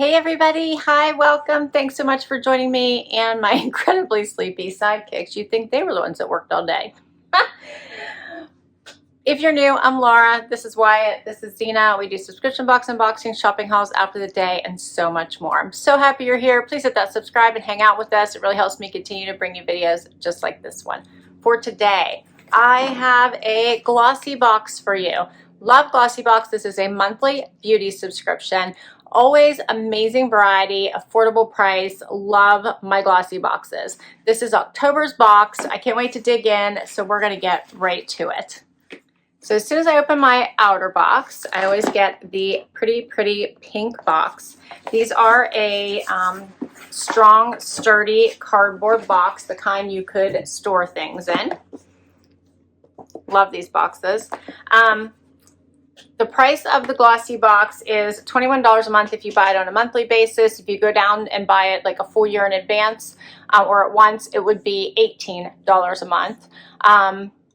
Hey everybody, hi, welcome. Thanks so much for joining me and my incredibly sleepy sidekicks. You'd think they were the ones that worked all day. If you're new, I'm Laura. This is Wyatt. This is Zena. We do subscription box unboxing, shopping hauls after the day, and so much more. I'm so happy you're here. Please hit that subscribe and hang out with us. It really helps me continue to bring you videos just like this one. For today, I have a Glossybox for you. Love Glossybox. This is a monthly beauty subscription. Always amazing variety, affordable price. Love my glossy boxes. This is October's box. I can't wait to dig in, so we're gonna get right to it. So as soon as I open my outer box, I always get the pretty pink box. These are a strong, sturdy cardboard box, the kind you could store things in. Love these boxes. The price of the Glossybox is $21 a month if you buy it on a monthly basis. If you go down and buy it like a full year in advance or at once, it would be $18 a month.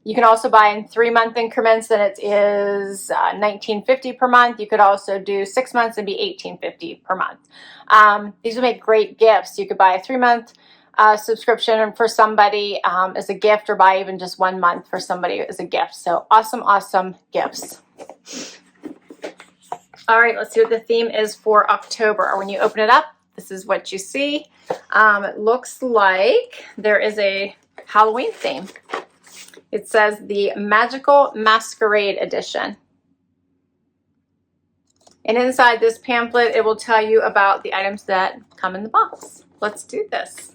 You can also buy in 3-month increments, and it is $19.50 per month. You could also do 6 months and be $18.50 per month. These would make great gifts. You could buy a 3-month subscription for somebody as a gift, or buy even just 1 month for somebody as a gift. So awesome gifts. All right, let's see what the theme is for October. When you open it up, this is what you see. It looks like there is a Halloween theme. It says the Magical Masquerade Edition. And inside this pamphlet, it will tell you about the items that come in the box. Let's do this.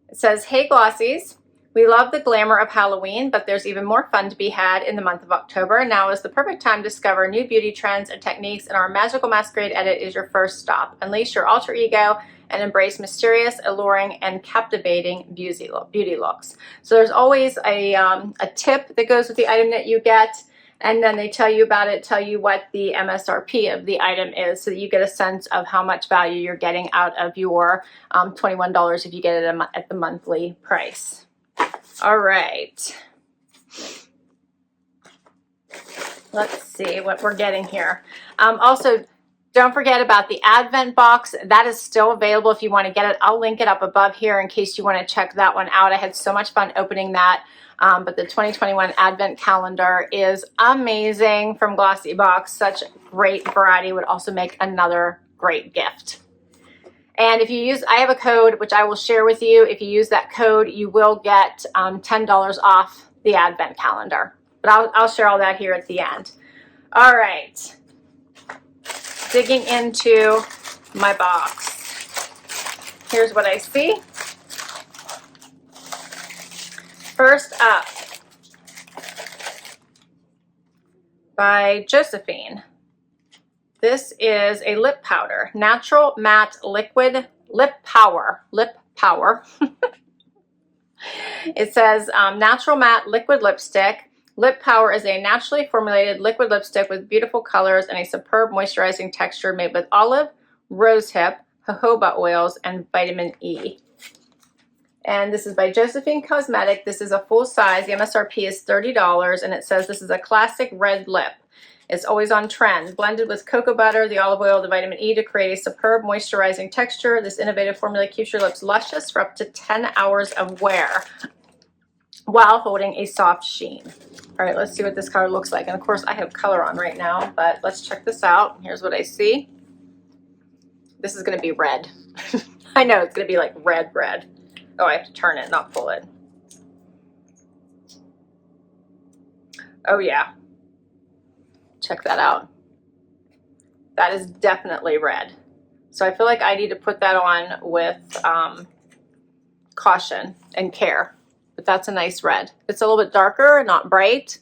It says, hey Glossies, we love the glamour of Halloween, but there's even more fun to be had in the month of October. Now is the perfect time to discover new beauty trends and techniques, and our Magical Masquerade Edit is your first stop. Unleash your alter ego and embrace mysterious, alluring, and captivating beauty looks. So there's always a tip that goes with the item that you get, and then they tell you about it, tell you what the MSRP of the item is, so that you get a sense of how much value you're getting out of your $21 if you get it at the monthly price. All right. Let's see what we're getting here. Also, don't forget about the Advent box. That is still available if you want to get it. I'll link it up above here in case you want to check that one out. I had so much fun opening that. But the 2021 Advent calendar is amazing from Glossybox. Such great variety. Would also make another great gift. And if you use, I have a code which I will share with you. If you use that code, you will get $10 off the Advent calendar. But I'll share all that here at the end. All right. Digging into my box. Here's what I see. First up, by Josephine. This is a lip powder, natural matte liquid lip power. It says natural matte liquid lipstick. Lip Power is a naturally formulated liquid lipstick with beautiful colors and a superb moisturizing texture made with olive, rosehip, jojoba oils, and vitamin E. And this is by Josephine Cosmetic. This is a full size. The MSRP is $30, and it says this is a classic red lip. It's always on trend. Blended with cocoa butter, the olive oil, the vitamin E to create a superb moisturizing texture. This innovative formula keeps your lips luscious for up to 10 hours of wear while holding a soft sheen. All right, let's see what this color looks like. And of course, I have color on right now, but let's check this out. Here's what I see. This is going to be red. I know it's going to be like red. Oh, I have to turn it, not pull it. Oh yeah. Check that out. That is definitely red. So I feel like I need to put that on with caution and care. But that's a nice red. It's a little bit darker, not bright.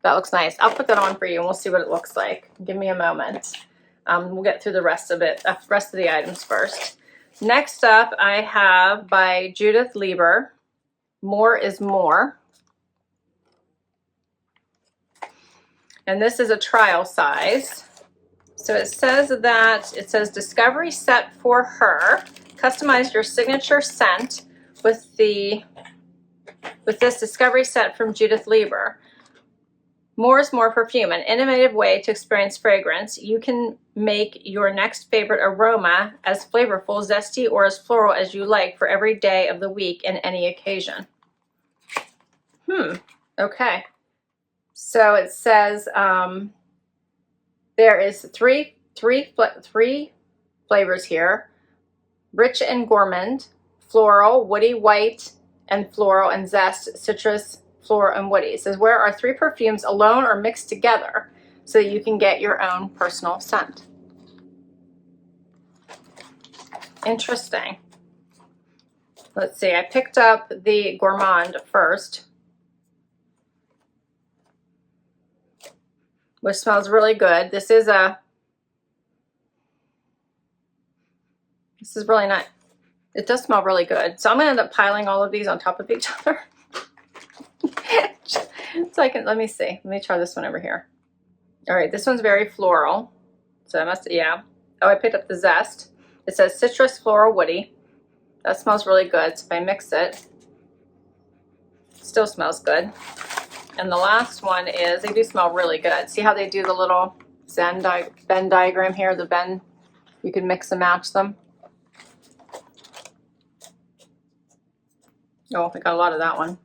That looks nice. I'll put that on for you and we'll see what it looks like. Give me a moment. We'll get through the rest of it, rest of the items first. Next up, I have by Judith Lieber, More is More. And this is a trial size. So it says Discovery Set for Her. Customize your signature scent with this Discovery Set from Judith Lieber. More is more perfume, an innovative way to experience fragrance. You can make your next favorite aroma as flavorful, zesty, or as floral as you like for every day of the week and any occasion. Okay. So it says there is three flavors here: rich and gourmand, floral, woody, white, and floral, and zest, citrus, floral, and woody. It says, where are 3 perfumes alone or mixed together so that you can get your own personal scent. Interesting. Let's see, I picked up the Gourmand first, which smells really good. This is really nice. It does smell really good. So I'm gonna end up piling all of these on top of each other. So let me see. Let me try this one over here. All right, this one's very floral. So I must, yeah. Oh, I picked up the zest. It says citrus, floral, woody. That smells really good. So if I mix it, still smells good. And the last one is, they do smell really good. See how they do the little Venn diagram here, the Venn, you can mix and match them. Oh, I got a lot of that one.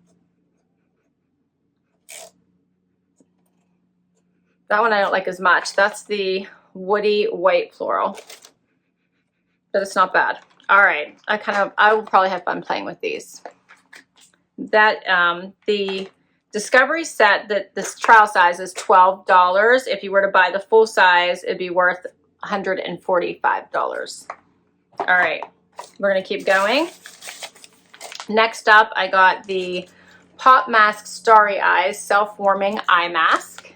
That one I don't like as much. That's the woody white floral, but it's not bad. All right, I will probably have fun playing with these. That the Discovery set, that this trial size is $12. If you were to buy the full size, it'd be worth $145. All right, we're gonna keep going. Next up, I got the Pop Mask Starry Eyes Self-Warming Eye Mask.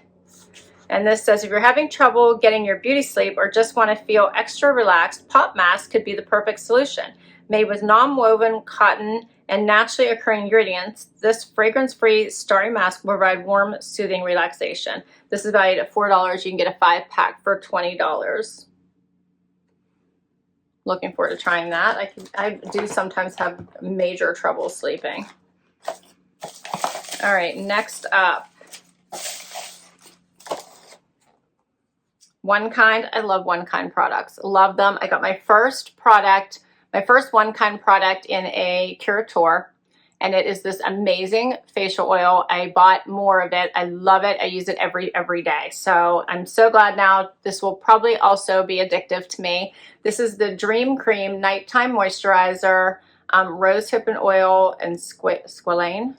And this says, if you're having trouble getting your beauty sleep or just want to feel extra relaxed, Pop Mask could be the perfect solution. Made with non-woven cotton and naturally occurring ingredients, this fragrance-free starry mask will provide warm, soothing relaxation. This is valued at $4. You can get a 5-pack for $20. Looking forward to trying that. I do sometimes have major trouble sleeping. All right, next up. One Kind. I love One Kind products. Love them. I got my first One Kind product in a Curator, and it is this amazing facial oil. I bought more of it. I love it. I use it every day. So I'm so glad now. This will probably also be addictive to me. This is the Dream Cream Nighttime Moisturizer, rosehip and oil and squalane.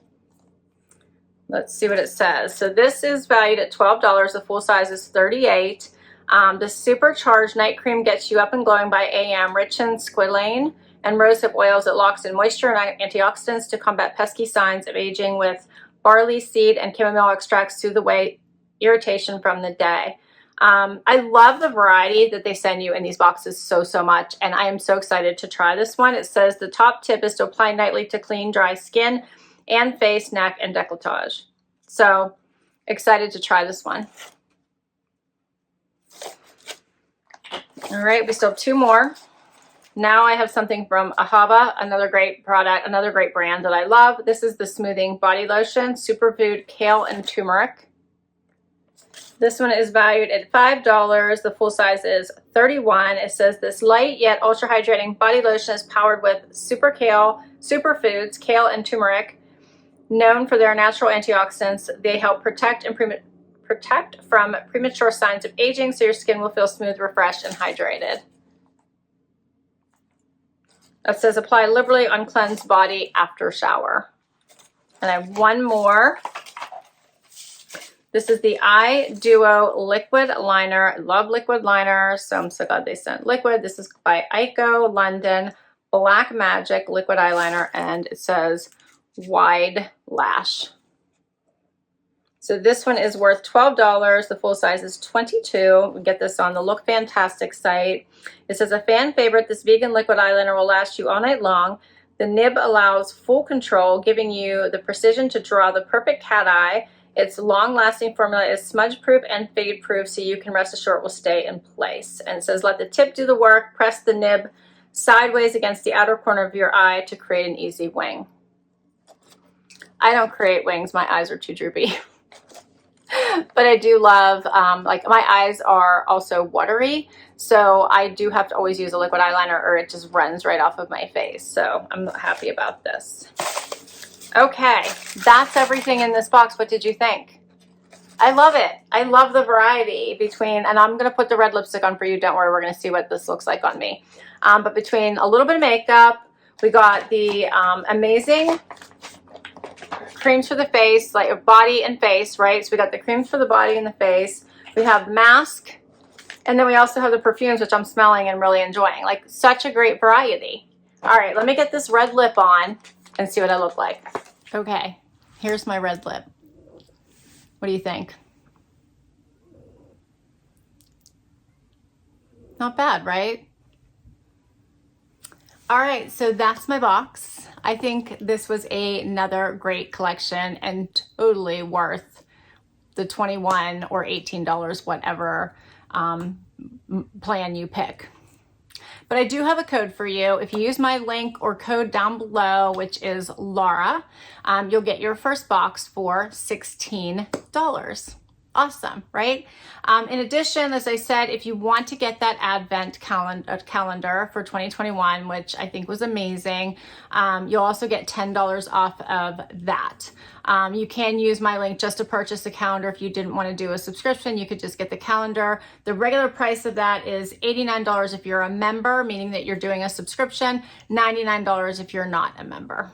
Let's see what it says. So this is valued at $12. The full size is $38. The supercharged night cream gets you up and glowing by AM, rich in squalane and rosehip oils. It locks in moisture and antioxidants to combat pesky signs of aging with barley seed and chamomile extracts soothe away irritation from the day. I love the variety that they send you in these boxes so much, and I am so excited to try this one. It says the top tip is to apply nightly to clean, dry skin and face, neck, and décolletage. So excited to try this one. All right, we still have 2 more. Now I have something from Ahava, another great product, another great brand that I love. This is the Smoothing Body Lotion, Superfood Kale and Turmeric. This one is valued at $5. The full size is $31. It says this light yet ultra hydrating body lotion is powered with superfoods, kale and turmeric. Known for their natural antioxidants, they help protect from premature signs of aging, so your skin will feel smooth, refreshed, and hydrated. It says apply liberally on cleansed body after shower. And I have one more. This is the Eye Duo Liquid Liner. I love liquid liners, so I'm so glad they sent liquid. This is by Ico London Black Magic Liquid Eyeliner, and it says wide lash. So this one is worth $12. The full size is $22. We get this on the Look Fantastic site. It says a fan favorite, this vegan liquid eyeliner will last you all night long. The nib allows full control, giving you the precision to draw the perfect cat eye. Its long-lasting formula is smudge-proof and fade-proof, so you can rest assured it will stay in place. And it says let the tip do the work. Press the nib sideways against the outer corner of your eye to create an easy wing. I don't create wings. My eyes are too droopy. But I do love, like my eyes are also watery, so I do have to always use a liquid eyeliner or it just runs right off of my face. So I'm happy about this. Okay, that's everything in this box. What did you think? I love it. I love the variety between, and I'm going to put the red lipstick on for you. Don't worry, we're going to see what this looks like on me. But between a little bit of makeup, we got the amazing creams for the face, like body and face, right? So we got the creams for the body and the face. We have mask, and then we also have the perfumes, which I'm smelling and really enjoying. Like such a great variety. All right, let me get this red lip on and see what I look like. Okay, here's my red lip. What do you think? Not bad, right? All right, so that's my box. I think this was another great collection and totally worth the $21 or $18, whatever plan you pick. But I do have a code for you. If you use my link or code down below, which is Laura, you'll get your first box for $16. Awesome, right? In addition, as I said, if you want to get that advent calendar for 2021, which I think was amazing, you'll also get $10 off of that. You can use my link just to purchase the calendar. If you didn't want to do a subscription, you could just get the calendar. The regular price of that is $89 if you're a member, meaning that you're doing a subscription, $99 if you're not a member.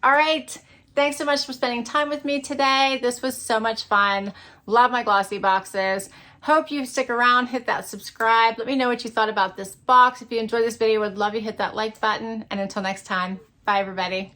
All right. Thanks so much for spending time with me today. This was so much fun. Love my glossy boxes. Hope you stick around, hit that subscribe. Let me know what you thought about this box. If you enjoyed this video, would love you to hit that like button. And until next time, bye everybody.